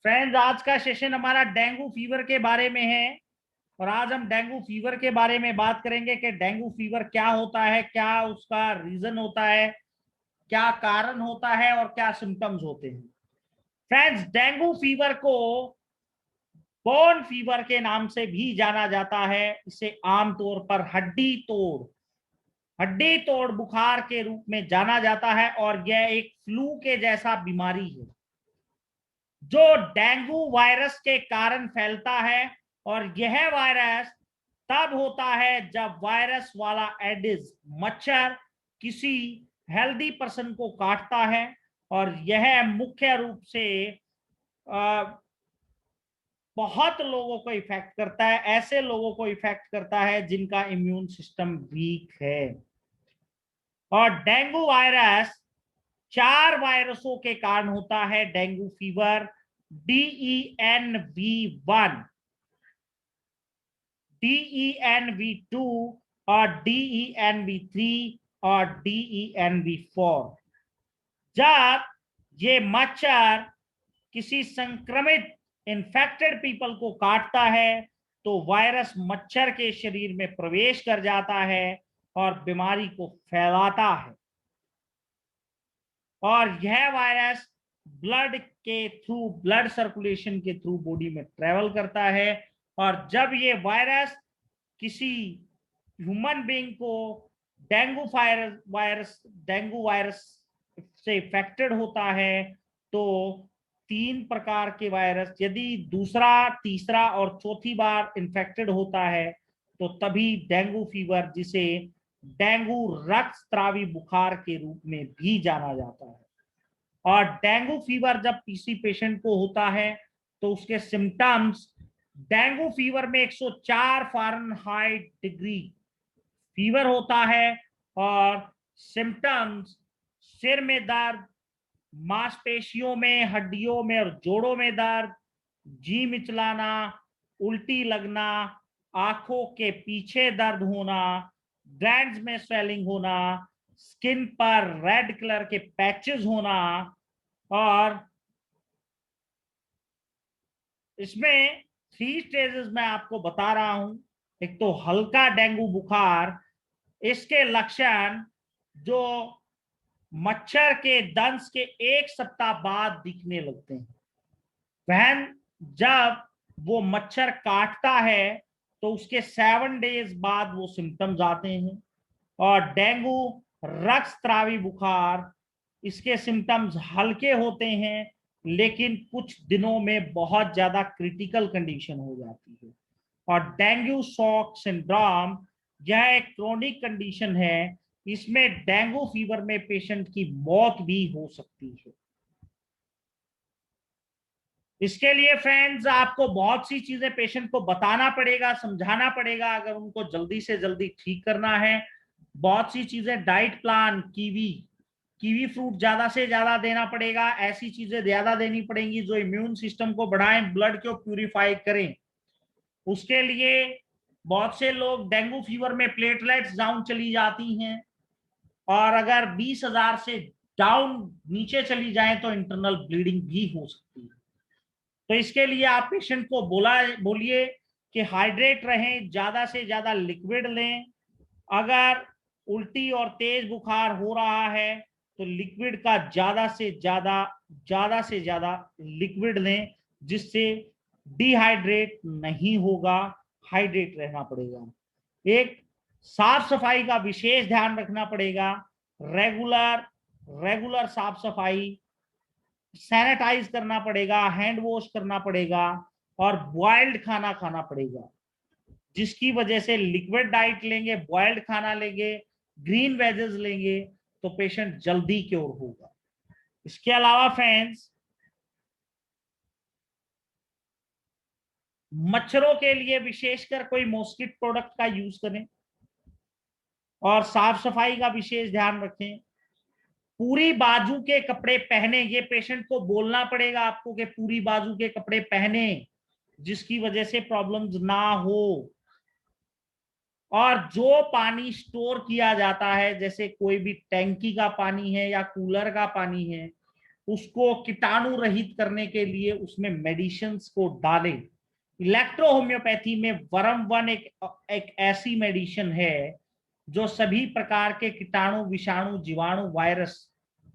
Friends, आज का session हमारा डेंगू फीवर के बारे में है। और आज हम डेंगू फीवर के बारे में बात करेंगे कि डेंगू फीवर क्या होता है, क्या उसका रीजन होता है, क्या कारण होता है और क्या सिम्टम्स होते हैं। फ्रेंड्स, डेंगू फीवर को बॉर्न फीवर के नाम से भी जाना जाता है। इसे आमतौर पर हड्डी तोड़ बुखार के रूप में जाना जाता है और यह एक फ्लू के जैसा बीमारी है जो डेंगू वायरस के कारण फैलता है। और यह वायरस तब होता है जब वायरस वाला एडिस मच्छर किसी हेल्दी पर्सन को काटता है। और यह मुख्य रूप से बहुत लोगों को इफेक्ट करता है, ऐसे लोगों को इफेक्ट करता है जिनका इम्यून सिस्टम वीक है। और डेंगू वायरस 4 वायरसों के कारण होता है डेंगू फीवर। DENV1, DENV2 और DENV3 और DENV4। जब ये मच्छर किसी संक्रमित इन्फेक्टेड पीपल को काटता है तो वायरस मच्छर के शरीर में प्रवेश कर जाता है और बीमारी को फैलाता है। और यह वायरस ब्लड सर्कुलेशन के थ्रू बॉडी में ट्रेवल करता है। और जब ये वायरस किसी ह्यूमन बीइंग को डेंगू वायरस से इफेक्टेड होता है तो 3 प्रकार के वायरस, यदि दूसरा, तीसरा और चौथी बार इन्फेक्टेड होता है तो तभी डेंगू फीवर, जिसे डेंगू रक्त स्रावी बुखार के रूप में भी जाना जाता है। और डेंगू फीवर जब किसी पेशेंट को होता है तो उसके सिम्टम्स, डेंगू फीवर में 104 फ़ारेनहाइट डिग्री फीवर होता है। और सिम्टम्स, सिर में दर्द, मांसपेशियों में, हड्डियों में और जोड़ों में दर्द, जी मिचलाना, उल्टी लगना, आंखों के पीछे दर्द होना, ग्लैंड्स में स्वेलिंग होना, स्किन पर रेड कलर के पैचेस होना। और इसमें 3 स्टेजेस मैं आपको बता रहा हूं। एक तो हल्का डेंगू बुखार, इसके लक्षण जो मच्छर के दंश के 1 सप्ताह बाद दिखने लगते हैं। वह जब वो मच्छर काटता है तो उसके 7 डेज बाद वो सिम्टम्स आते हैं। और डेंगू रक्त स्रावी बुखार, इसके सिम्टम्स हल्के होते हैं लेकिन कुछ दिनों में बहुत ज्यादा क्रिटिकल कंडीशन हो जाती है। और डेंगू शॉक सिंड्रोम, यह एक क्रोनिक कंडीशन है। इसमें डेंगू फीवर में पेशेंट की मौत भी हो सकती है। इसके लिए फ्रेंड्स आपको बहुत सी चीजें पेशेंट को बताना पड़ेगा, समझाना पड़ेगा अगर उनको जल्दी से जल्दी ठीक करना है। बहुत सी चीजें, डाइट प्लान, कीवी फ्रूट ज्यादा से ज्यादा देना पड़ेगा। ऐसी चीजें ज्यादा देनी पड़ेंगी जो इम्यून सिस्टम को बढ़ाएं, ब्लड को प्यूरिफाई करें। उसके लिए बहुत से लोग डेंगू फीवर में प्लेटलेट्स डाउन चली जाती हैं और अगर 20,000 से डाउन नीचे चली जाए तो इंटरनल ब्लीडिंग भी हो सकती है। तो इसके लिए आप पेशेंट को बोलिए कि हाइड्रेट रहें, ज्यादा से ज्यादा लिक्विड लें। अगर उल्टी और तेज बुखार हो रहा है तो लिक्विड का ज्यादा से ज्यादा लिक्विड लें, जिससे डिहाइड्रेट नहीं होगा, हाइड्रेट रहना पड़ेगा। एक साफ सफाई का विशेष ध्यान रखना पड़ेगा। रेगुलर रेगुलर साफ सफाई, सैनिटाइज करना पड़ेगा, हैंड वॉश करना पड़ेगा और बॉइल्ड खाना खाना पड़ेगा, जिसकी वजह से लिक्विड डाइट लेंगे, बॉइल्ड खाना लेंगे, ग्रीन वेजेस लेंगे तो पेशेंट जल्दी क्योर होगा। इसके अलावा फ्रेंड्स, मच्छरों के लिए विशेषकर कोई मॉस्किट प्रोडक्ट का यूज करें और साफ सफाई का विशेष ध्यान रखें। पूरी बाजू के कपड़े पहने, ये पेशेंट को बोलना पड़ेगा आपको कि पूरी बाजू के कपड़े पहने, जिसकी वजह से प्रॉब्लम्स ना हो। और जो पानी स्टोर किया जाता है, जैसे कोई भी टैंकी का पानी है या कूलर का पानी है, उसको कीटाणु रहित करने के लिए उसमें मेडिसिन्स को डालें। इलेक्ट्रो होम्योपैथी में वर्म वन एक ऐसी मेडिसिन है जो सभी प्रकार के कीटाणु, विषाणु, जीवाणु, virus,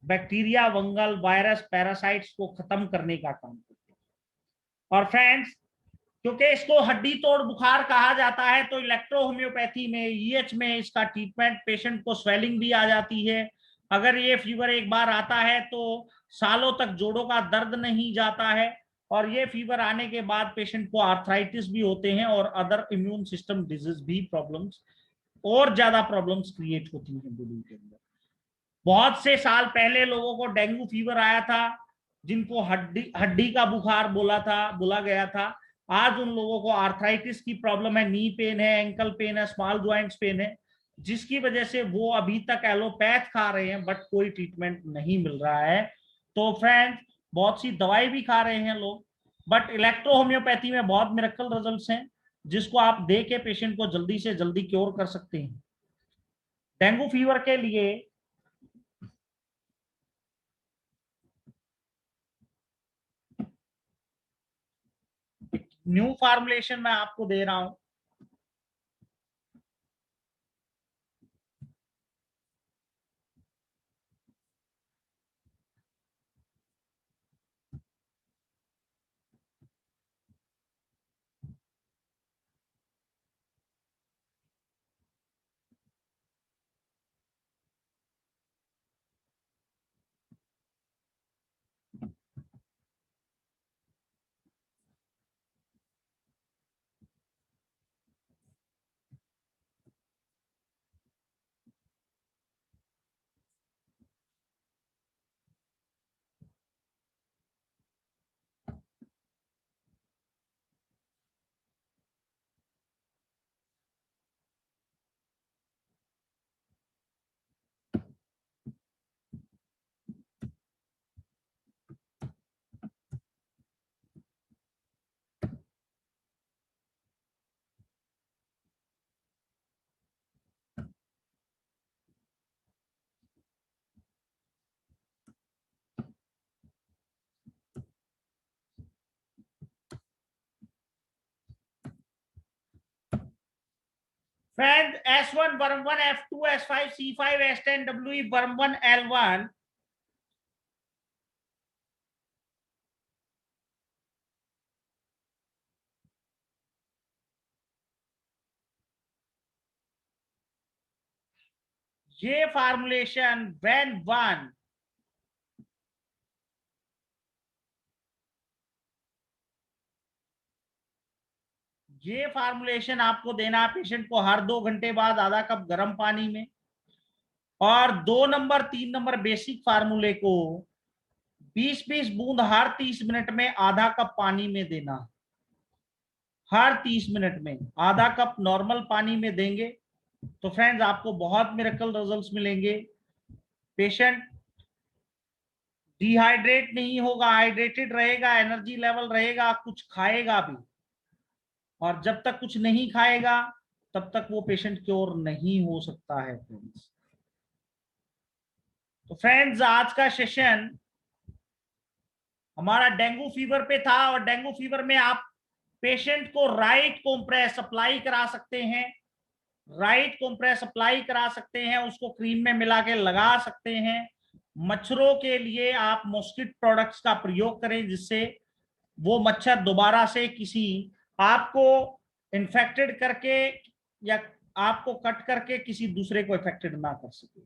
bacteria, fungal, virus, parasites को खत्म करने का काम करते हैं। और फ्रेंड्स, क्योंकि इसको हड्डी तोड़ बुखार कहा जाता है, तो इलेक्ट्रो होम्योपैथी में, ईएच में इसका ट्रीटमेंट, पेशेंट को स्वेलिंग भी आ जाती है। अगर ये फीवर एक बार आता है तो सालों तक जोड़ों का दर्द नहीं जाता है, और ये फीवर आने के बाद पेशेंट को आर्थराइटिस भी होते हैं और अदर इम्यून सिस्टम डिजीज भी प्रॉब्लम्स, और ज्यादा प्रॉब्लम्स क्रिएट होती हैं बॉडी के अंदर। बहुत से साल पहले लोगों को डेंगू फीवर आया था, जिनको हड्डी हड्डी का बुखार बोला गया था। आज उन लोगों को आर्थराइटिस की प्रॉब्लम है, नी पेन है, एंकल पेन है, स्मॉल जॉइंट्स पेन है, जिसकी वजह से वो अभी तक एलोपैथ खा रहे हैं, बट कोई ट्रीटमेंट नहीं मिल रहा है। तो फ्रेंड्स, बहुत सी दवाई भी खा रहे हैं लोग, बट इलेक्ट्रो होम्योपैथी में बहुत मिरेकल रिजल्ट्स हैं, जिसको आप दे के पेशेंट को जल्दी से जल्दी क्योर कर सकते हैं। डेंगू फीवर के लिए न्यू फार्मुलेशन मैं आपको दे रहा हूं। Friend, S1 worm 1, F2 S5 C5 S10 WE worm 1 L1, ये फार्मूलेशन व्हेन 1 ये फार्मूलेशन आपको देना है पेशेंट को हर 2 घंटे बाद आधा कप गर्म पानी में, और 2 नंबर 3 नंबर बेसिक फार्मूले को 20-20 बूंद हर 30 मिनट में आधा कप पानी में देना। हर 30 मिनट में आधा कप नॉर्मल पानी में देंगे तो फ्रेंड्स आपको बहुत मिरेकल रिजल्ट्स मिलेंगे। पेशेंट डिहाइड्रेट नहीं होगा, हाइड्रेटेड रहेगा, एनर्जी लेवल रहेगा, कुछ खाएगा भी, और जब तक कुछ नहीं खाएगा तब तक वो पेशेंट क्योर नहीं हो सकता है फ्रेंड्स। तो फ्रेंड्स, आज का सेशन हमारा डेंगू फीवर पे था, और डेंगू फीवर में आप पेशेंट को राइट कॉम्प्रेस अप्लाई करा सकते हैं, राइट कॉम्प्रेस अप्लाई करा सकते हैं, उसको क्रीम में मिला के लगा सकते हैं। मच्छरों के लिए आप मॉस्किट प्रोडक्ट्स का प्रयोग करें, जिससे वो मच्छर दोबारा से किसी आपको इन्फेक्टेड करके या आपको कट करके किसी दूसरे को इफेक्टेड ना कर सके।